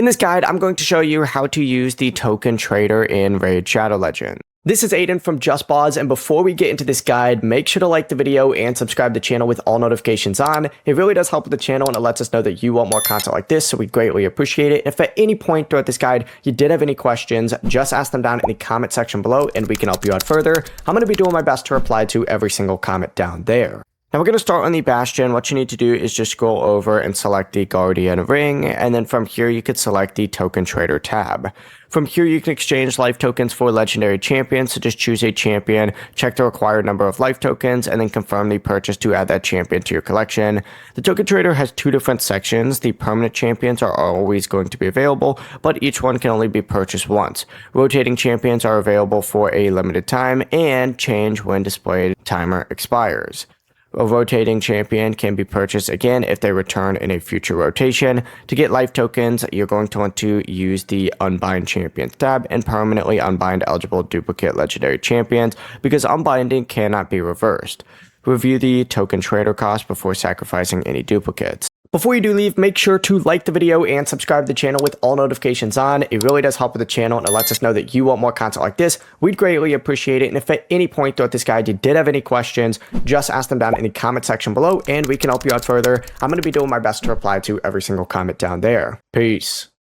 In this guide, I'm going to show you how to use the token trader in Raid Shadow Legends. This is Aiden from JustBoz, and before we get into this guide, make sure to like the video and subscribe to the channel with all notifications on. It really does help with the channel, and it lets us know that you want more content like this, so we greatly appreciate it. If at any point throughout this guide you did have any questions, just ask them down in the comment section below, and we can help you out further. I'm going to be doing my best to reply to every single comment down there. Now we're going to start on the Bastion. What you need to do is just scroll over and select the Guardian Ring, and then from here you could select the Token Trader tab. From here you can exchange life tokens for legendary champions, so just choose a champion, check the required number of life tokens, and then confirm the purchase to add that champion to your collection. The Token Trader has two different sections. The permanent champions are always going to be available, but each one can only be purchased once. Rotating champions are available for a limited time and change when displayed timer expires. A rotating champion can be purchased again if they return in a future rotation. To get life tokens, you're going to want to use the Unbind Champions tab and permanently unbind eligible duplicate legendary champions because unbinding cannot be reversed. Review the token trader cost before sacrificing any duplicates. Before you do leave, make sure to like the video and subscribe to the channel with all notifications on. It really does help with the channel, and it lets us know that you want more content like this. We'd greatly appreciate it. And if at any point throughout this guide you did have any questions, just ask them down in the comment section below and we can help you out further. I'm going to be doing my best to reply to every single comment down there. Peace.